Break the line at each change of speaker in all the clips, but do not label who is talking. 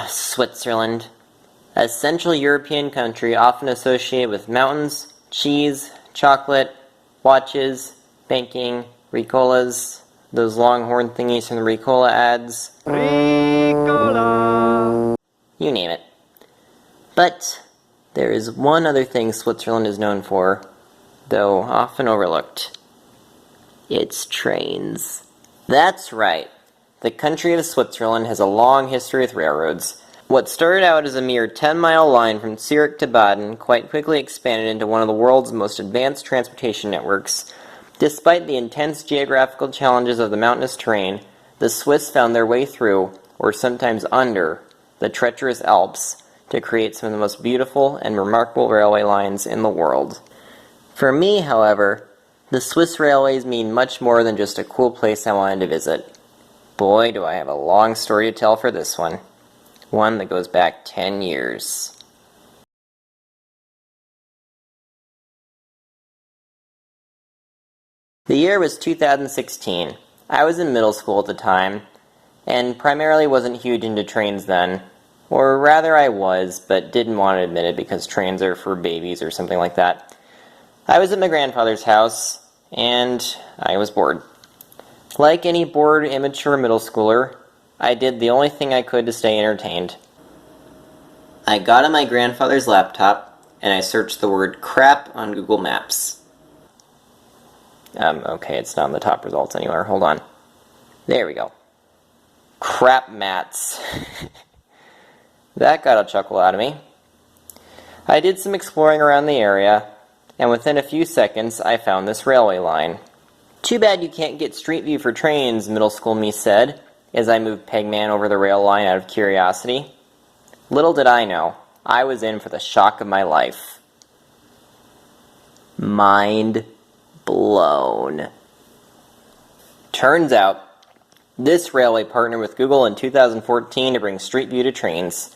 Switzerland. A Central European country often associated with mountains, cheese, chocolate, watches, banking, Ricolas, those longhorn thingies from the Ricola ads. Ricola! You name it. But there is one other thing Switzerland is known for, though often overlooked. It's trains. That's right. The country of Switzerland has a long history with railroads. What started out as a mere 10-mile line from Zurich to Baden quite quickly expanded into one of the world's most advanced transportation networks. Despite the intense geographical challenges of the mountainous terrain, the Swiss found their way through, or sometimes under, the treacherous Alps to create some of the most beautiful and remarkable railway lines in the world. For me, however, the Swiss railways mean much more than just a cool place I wanted to visit. Boy, do I have a long story to tell for this one. One that goes back 10 years. The year was 2016. I was in middle school at the time, and primarily wasn't huge into trains then. Or rather I was, but didn't want to admit it because trains are for babies or something like that. I was at my grandfather's house, and I was bored. Like any bored, immature middle schooler, I did the only thing I could to stay entertained. I got on my grandfather's laptop, and I searched the word crap on Google Maps. Okay, it's not in the top results anywhere. Hold on. There we go. Crap mats. That got a chuckle out of me. I did some exploring around the area, and within a few seconds, I found this railway line. Too bad you can't get street view for trains, middle school me said, as I moved Pegman over the rail line out of curiosity. Little did I know, I was in for the shock of my life. Mind blown. Turns out, this railway partnered with Google in 2014 to bring Street View to trains.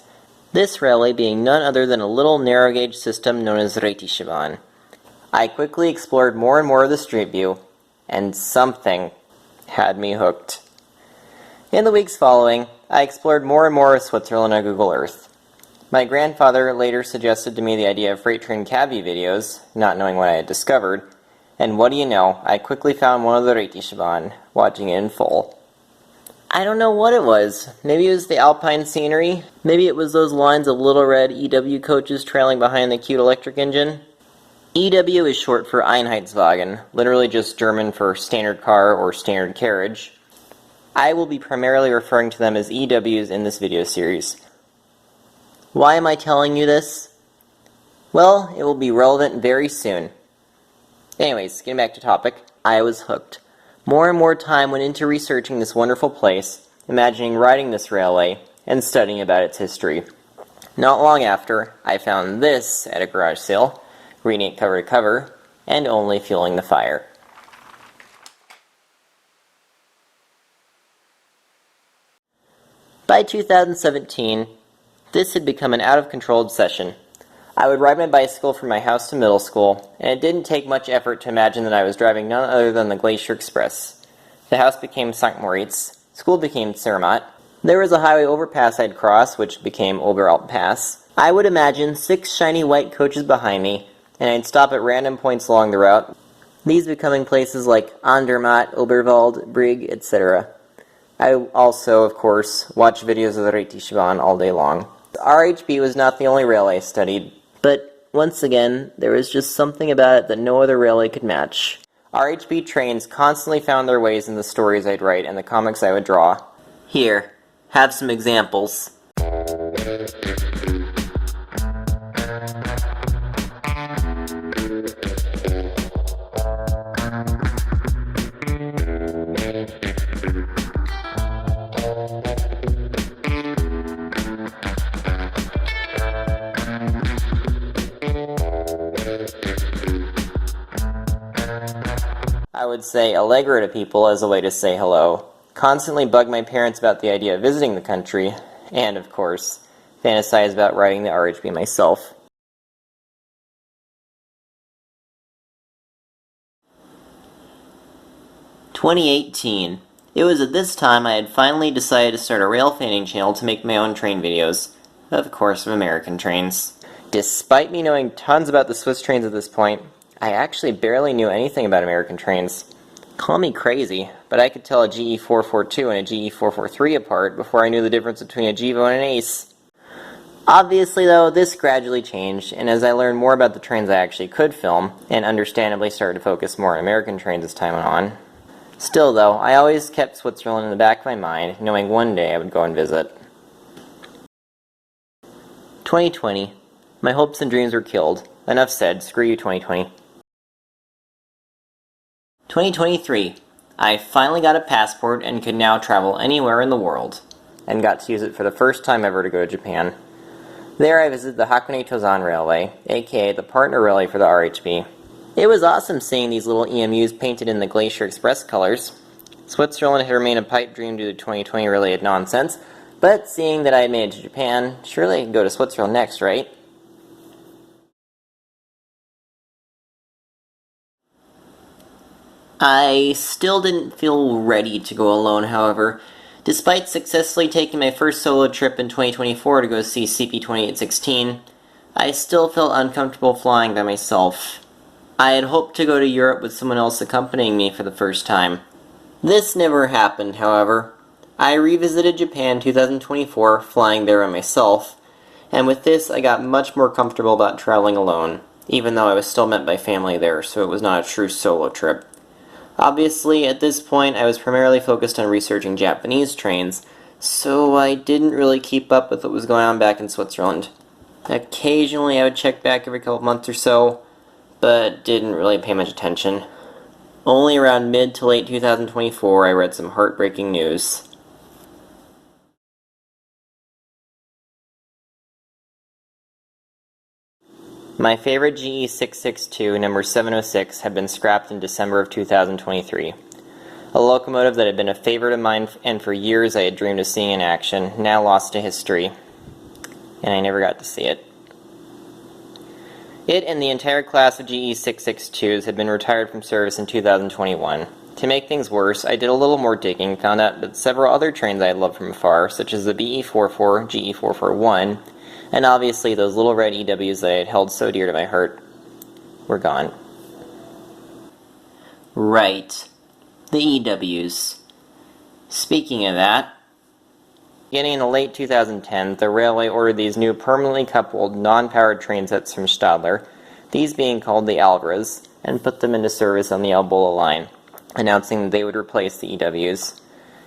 This railway being none other than a little narrow gauge system known as Rhätische Bahn. I quickly explored more and more of the Street View, and something had me hooked. In the weeks following, I explored more and more of Switzerland on Google Earth. My grandfather later suggested to me the idea of freight train cab view videos, not knowing what I had discovered, and what do you know, I quickly found one of the Rhätische Bahn, watching it in full. I don't know what it was. Maybe it was the alpine scenery. Maybe it was those lines of little red EW coaches trailing behind the cute electric engine. EW is short for Einheitswagen, literally just German for standard car or standard carriage. I will be primarily referring to them as EWs in this video series. Why am I telling you this? Well, it will be relevant very soon. Anyways, getting back to topic, I was hooked. More and more time went into researching this wonderful place, imagining riding this railway, and studying about its history. Not long after, I found this at a garage sale, reading it cover to cover, and only fueling the fire. By 2017, this had become an out-of-control obsession. I would ride my bicycle from my house to middle school, and it didn't take much effort to imagine that I was driving none other than the Glacier Express. The house became St. Moritz, school became Zermatt. There was a highway overpass I'd cross, which became Oberalp Pass. I would imagine 6 shiny white coaches behind me, and I'd stop at random points along the route, these becoming places like Andermatt, Oberwald, Brig, etc. I also, of course, watch videos of the Rhätische Bahn all day long. The RHB was not the only railway I studied, but once again, there was just something about it that no other railway could match. RHB trains constantly found their ways in the stories I'd write and the comics I would draw. Here, have some examples. I would say Allegro to people as a way to say hello, constantly bug my parents about the idea of visiting the country, and, of course, fantasize about riding the RHB myself. "2018. It was at this time I had finally decided to start a Railfanning channel to make my own train videos. Of course, of American trains. Despite me knowing tons about the Swiss trains at this point, I actually barely knew anything about American trains. Call me crazy, but I could tell a GE442 and a GE443 apart before I knew the difference between a GEVO and an ACE. Obviously though, this gradually changed, and as I learned more about the trains I actually could film, and understandably started to focus more on American trains as time went on. Still though, I always kept Switzerland in the back of my mind, knowing one day I would go and visit. 2020. My hopes and dreams were killed. Enough said, screw you 2020. 2023. I finally got a passport and could now travel anywhere in the world, and got to use it for the first time ever to go to Japan. There I visited the Hakone-Tozan Railway, aka the partner railway for the RHB. It was awesome seeing these little EMUs painted in the Glacier Express colors. Switzerland had remained a pipe dream due to 2020 related nonsense, but seeing that I had made it to Japan, surely I could go to Switzerland next, right? I still didn't feel ready to go alone, however. Despite successfully taking my first solo trip in 2024 to go see CP2816, I still felt uncomfortable flying by myself. I had hoped to go to Europe with someone else accompanying me for the first time. This never happened, however. I revisited Japan 2024, flying there by myself, and with this I got much more comfortable about traveling alone, even though I was still met by family there, so it was not a true solo trip. Obviously, at this point, I was primarily focused on researching Japanese trains, so I didn't really keep up with what was going on back in Switzerland. Occasionally, I would check back every couple months or so, but didn't really pay much attention. Only around mid to late 2024, I read some heartbreaking news. My favorite GE662, number 706, had been scrapped in December of 2023. A locomotive that had been a favorite of mine and for years I had dreamed of seeing in action, now lost to history. And I never got to see it. It and the entire class of GE662s had been retired from service in 2021. To make things worse, I did a little more digging, found out that several other trains I had loved from afar, such as the BE44, GE441, and obviously those little red EWs that I had held so dear to my heart, were gone. Right. The EWs. Speaking of that, beginning in the late 2010s, the railway ordered these new permanently coupled, non-powered train sets from Stadler, these being called the Alvarez, and put them into service on the Albola line, announcing that they would replace the EWs.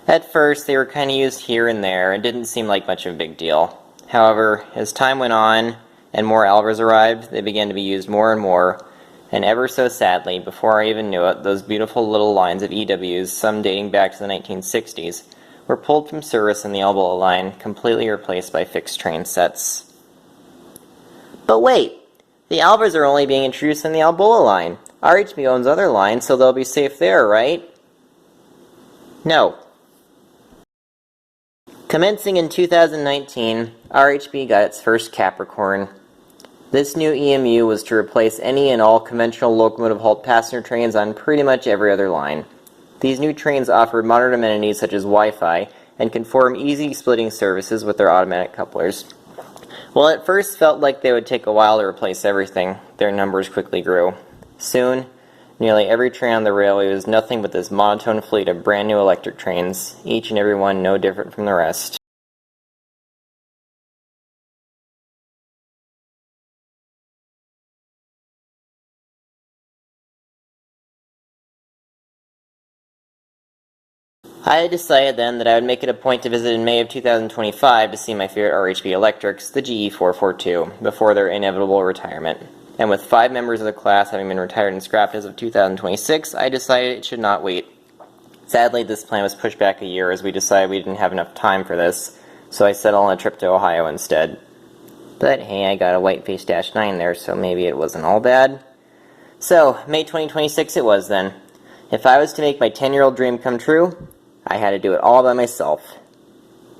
At first, they were kind of used here and there, and didn't seem like much of a big deal. However, as time went on, and more Alvarez arrived, they began to be used more and more, and ever so sadly, before I even knew it, those beautiful little lines of EWs, some dating back to the 1960s, were pulled from service on the Albola line, completely replaced by fixed train sets. But wait! The Alvarez are only being introduced on the Albola line. RHB owns other lines, so they'll be safe there, right? No. Commencing in 2019, RHB got its first Capricorn. This new EMU was to replace any and all conventional locomotive halt passenger trains on pretty much every other line. These new trains offered modern amenities such as Wi-Fi and can form easy splitting services with their automatic couplers. While it first felt like they would take a while to replace everything, their numbers quickly grew. Soon, nearly every train on the railway was nothing but this monotone fleet of brand new electric trains, each and every one no different from the rest. I had decided then that I would make it a point to visit in May of 2025 to see my favorite RHB electrics, the GE442, before their inevitable retirement. And with 5 members of the class having been retired and scrapped as of 2026, I decided it should not wait. Sadly, this plan was pushed back a year as we decided we didn't have enough time for this, so I settled on a trip to Ohio instead. But hey, I got a Whiteface Dash 9 there, so maybe it wasn't all bad. So, May 2026 it was then. If I was to make my 10-year-old dream come true, I had to do it all by myself.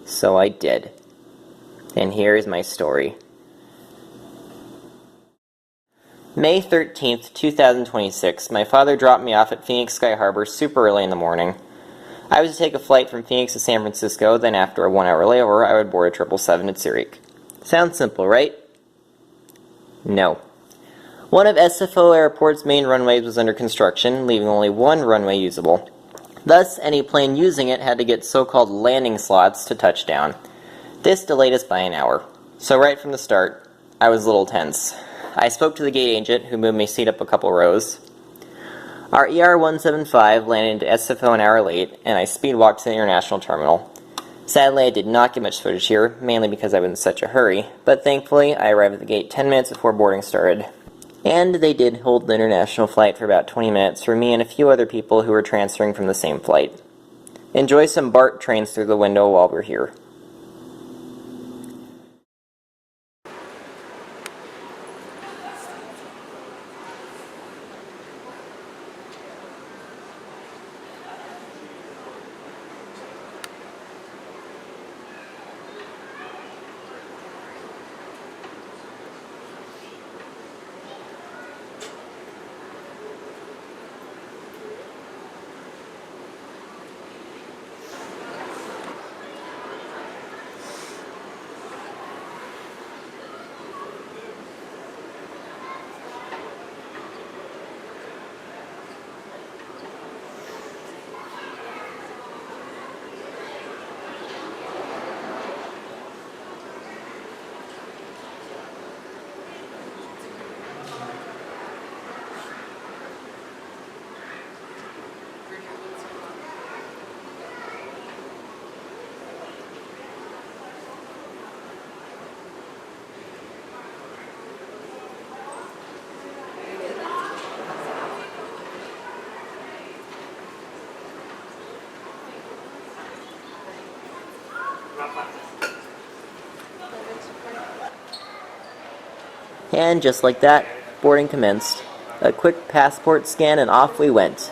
So I did. And here is my story. May 13th, 2026, my father dropped me off at Phoenix Sky Harbor super early in the morning. I was to take a flight from Phoenix to San Francisco, then after a 1-hour layover, I would board a 777 at Zurich. Sounds simple, right? No. One of SFO Airport's main runways was under construction, leaving only one runway usable. Thus, any plane using it had to get so-called landing slots to touch down. This delayed us by an hour. So right from the start, I was a little tense. I spoke to the gate agent, who moved my seat up a couple rows. Our ER-175 landed into SFO an hour late, and I speed walked to the international terminal. Sadly, I did not get much footage here, mainly because I was in such a hurry, but thankfully, I arrived at the gate 10 minutes before boarding started. And they did hold the international flight for about 20 minutes for me and a few other people who were transferring from the same flight. Enjoy some BART trains through the window while we're here. And just like that, boarding commenced. A quick passport scan and off we went.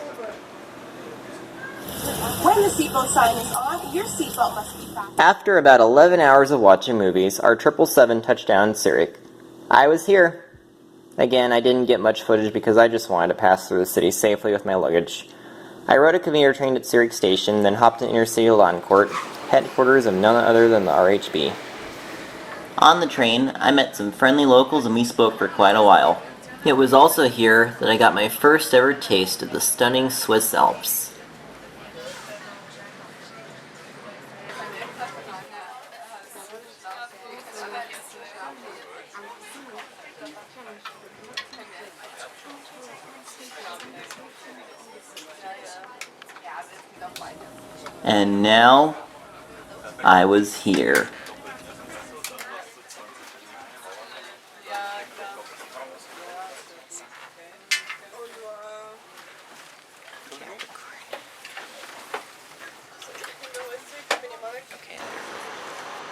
When the seatbelt sign is on, your seatbelt must be fastened.
After about 11 hours of watching movies, our 777 touched down in Zurich. I was here. Again, I didn't get much footage because I just wanted to pass through the city safely with my luggage. I rode a commuter train at Zurich Station, then hopped in intercity to Landquart, headquarters of none other than the RHB. On the train, I met some friendly locals and we spoke for quite a while. It was also here that I got my first ever taste of the stunning Swiss Alps. And now, I was here.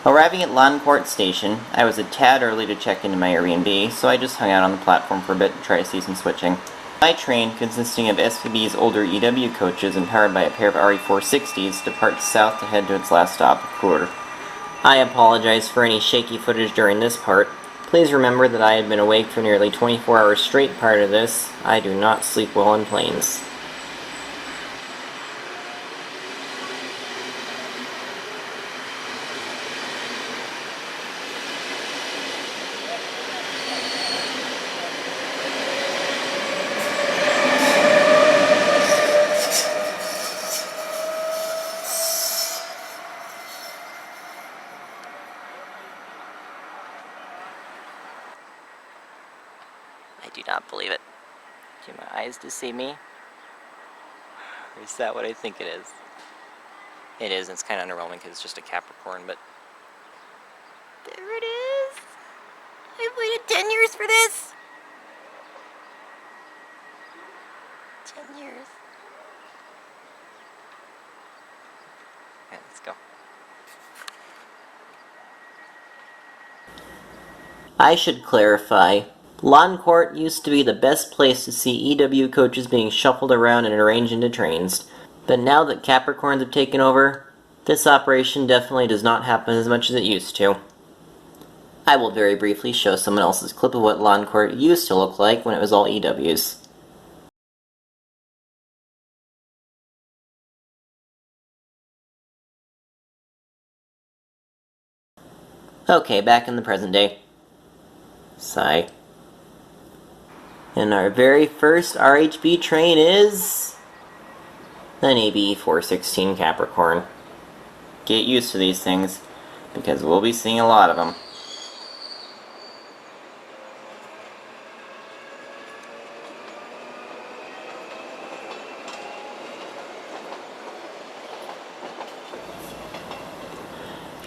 Arriving at Landquart station, I was a tad early to check into my Airbnb, so I just hung out on the platform for a bit to try to see some switching. My train, consisting of SVB's older EW coaches and powered by a pair of RE460s, departs south to head to its last stop, Coeur. I apologize for any shaky footage during this part. Please remember that I had been awake for nearly 24 hours straight prior to this. I do not sleep well in planes. I do not believe it. Do my eyes deceive me? Or is that what I think it is? It is, and it's kind of underwhelming because it's just a Capricorn, but... there it is! I've waited 10 years for this! 10 years. Okay, let's go. I should clarify. Landquart used to be the best place to see EW coaches being shuffled around and arranged into trains, but now that Capricorns have taken over, this operation definitely does not happen as much as it used to. I will very briefly show someone else's clip of what Landquart used to look like when it was all EWs. Okay, back in the present day. Sigh. And our very first RHB train is an AB 416 Capricorn. Get used to these things, because we'll be seeing a lot of them.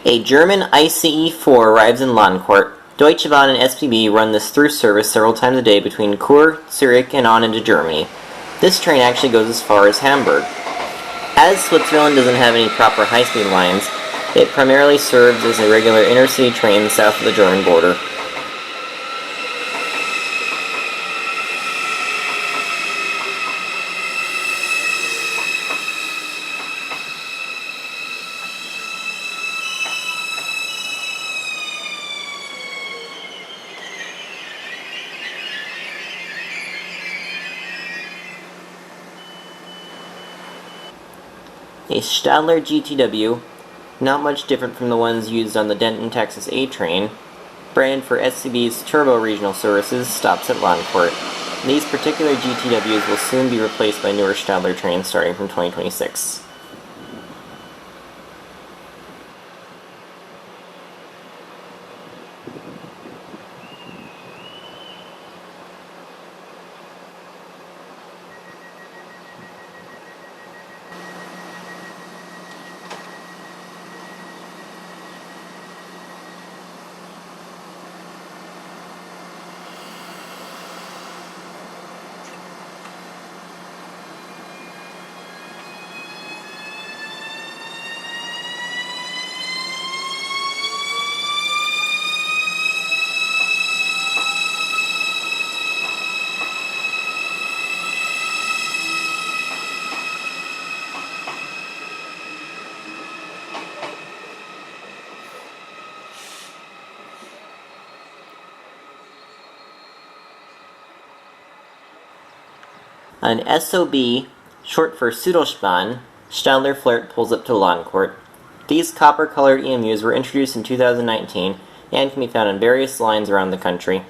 A German ICE-4 arrives in Landquart. Deutsche Bahn and SBB run this through service several times a day between Chur, Zurich, and on into Germany. This train actually goes as far as Hamburg. As Switzerland doesn't have any proper high-speed lines, it primarily serves as a regular intercity train south of the German border. A Stadler GTW, not much different from the ones used on the Denton, Texas A train, branded for SCB's Turbo Regional Services, stops at Landquart. These particular GTWs will soon be replaced by newer Stadler trains starting from 2026. An SOB, short for Südostbahn, Stadler Flirt pulls up to Landquart. These copper-colored EMUs were introduced in 2019 and can be found on various lines around the country.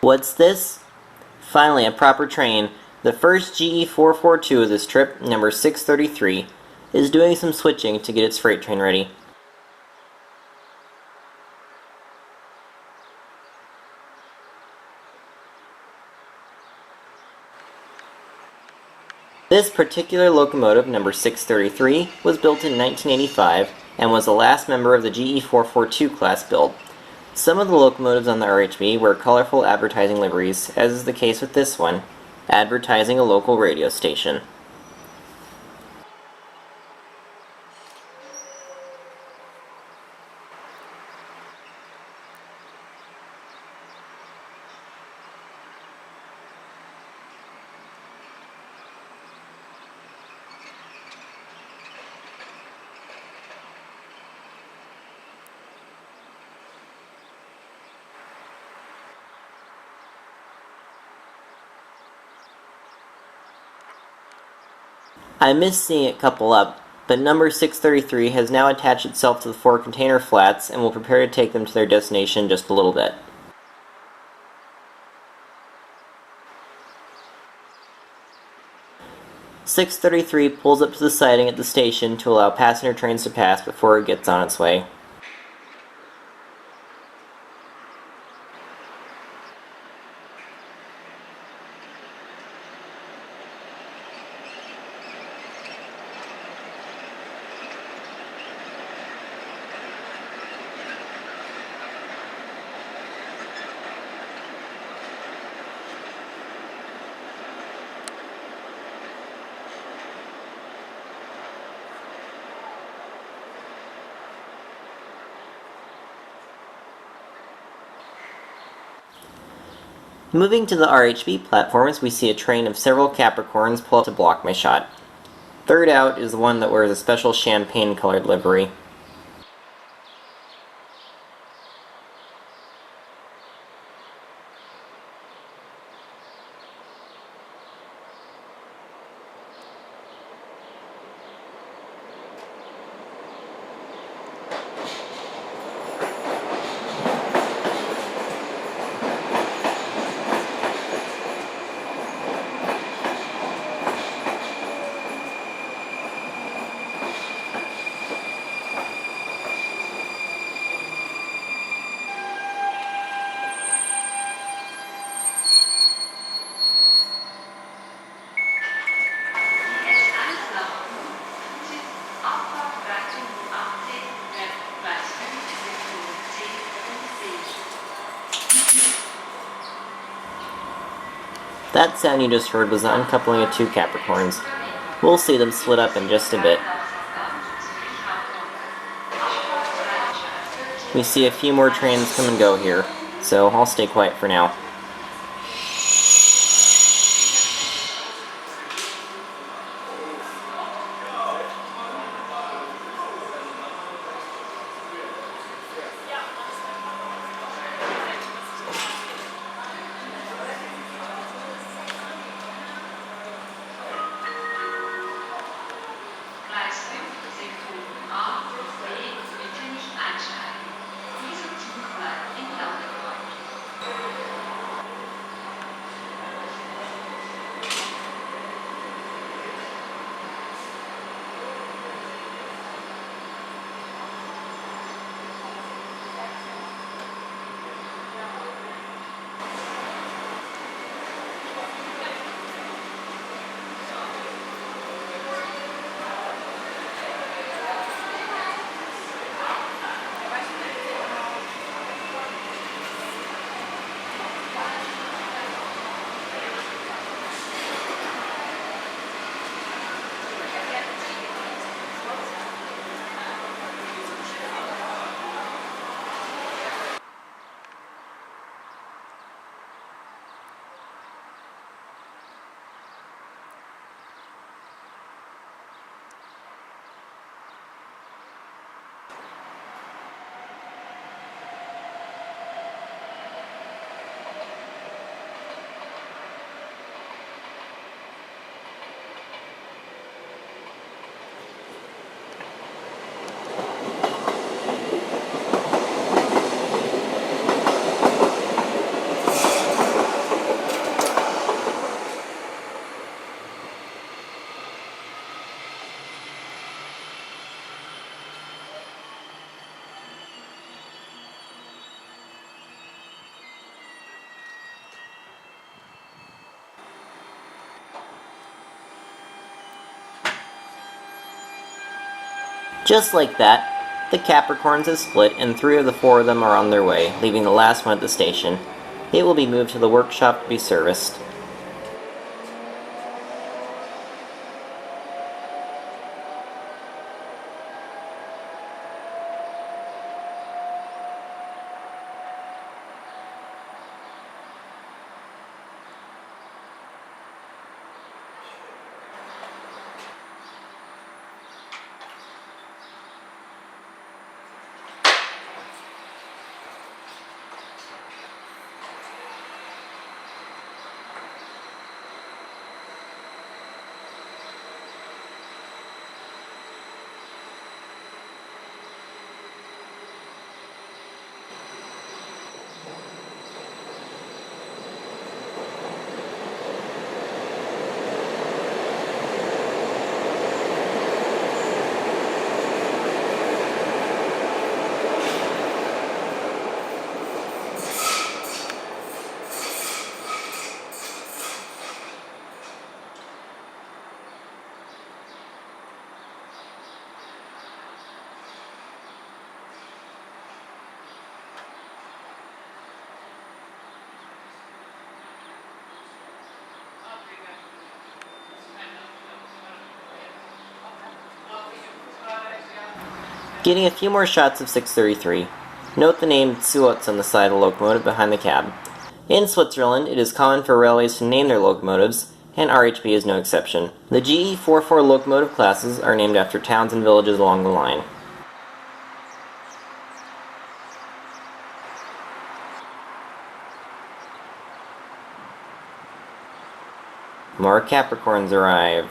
What's this? Finally, a proper train. The first GE 442 of this trip, number 633, is doing some switching to get its freight train ready. This particular locomotive, number 633, was built in 1985 and was the last member of the GE 442 class build. Some of the locomotives on the RHB wear colorful advertising liveries, as is the case with this one, advertising a local radio station. I missed seeing it couple up, but number 633 has now attached itself to the 4 container flats and will prepare to take them to their destination in just a little bit. "633 pulls up to the siding at the station to allow passenger trains to pass before it gets on its way. Moving to the RHB platforms, we see a train of several Capricorns pull up to block my shot. Third out is the one that wears a special champagne-colored livery. That sound you just heard was the uncoupling of two Capricorns. We'll see them split up in just a bit. We see a few more trains come and go here, so I'll stay quiet for now. Just like that, the Capricorns have split and 3 of the 4 of them are on their way, leaving the last one at the station. It will be moved to the workshop to be serviced. Getting a few more shots of 633. Note the name Tsuot's on the side of the locomotive behind the cab. In Switzerland, it is common for railways to name their locomotives, and RHB is no exception. The GE44 locomotive classes are named after towns and villages along the line. More Capricorns arrive.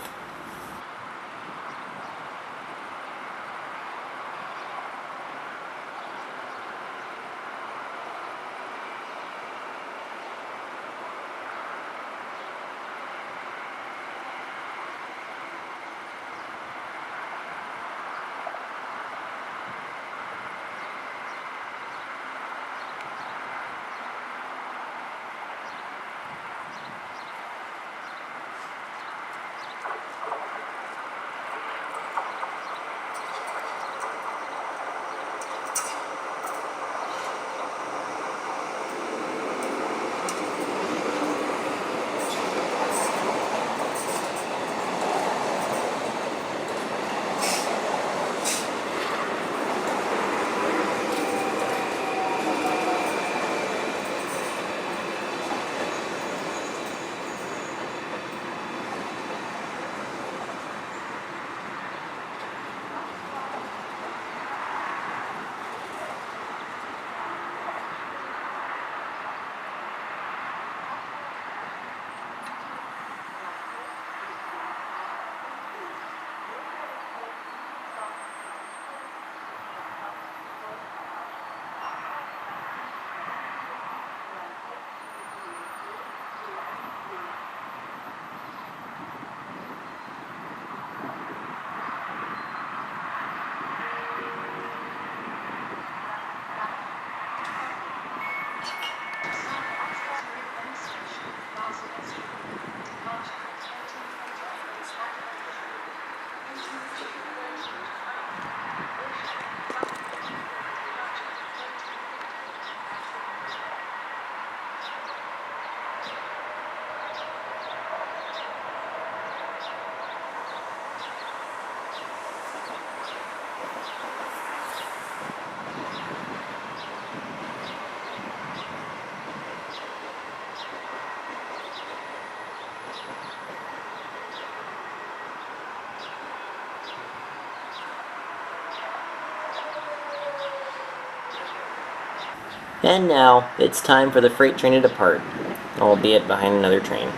And now, it's time for the freight train to depart, albeit behind another train.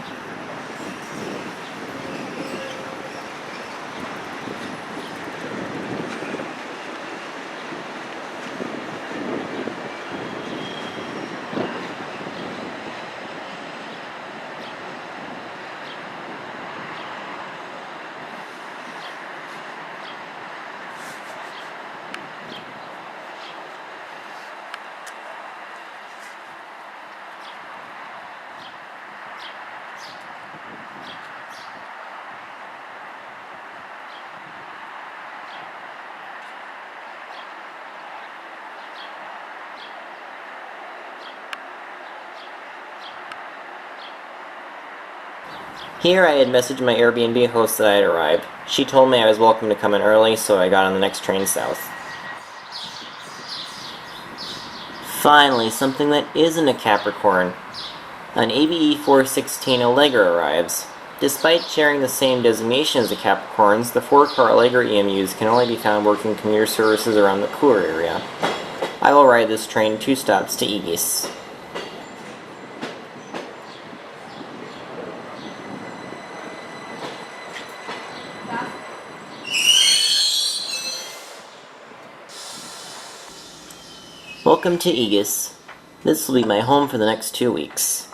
Here I had messaged my Airbnb host that I had arrived. She told me I was welcome to come in early, so I got on the next train south. Finally, something that isn't a Capricorn. An ABE 416 Allegra arrives. Despite sharing the same designation as the Capricorns, the 4-car Allegra EMUs can only be found working commuter services around the Chur area. I will ride this train 2 stops to Igis. Welcome to Igis. This will be my home for the next 2 weeks.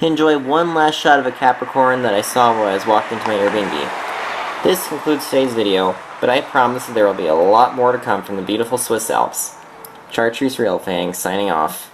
Enjoy one last shot of a Capricorn that I saw while I was walking to my Airbnb. This concludes today's video, but I promise that there will be a lot more to come from the beautiful Swiss Alps. Chartreuse Railfanning signing off.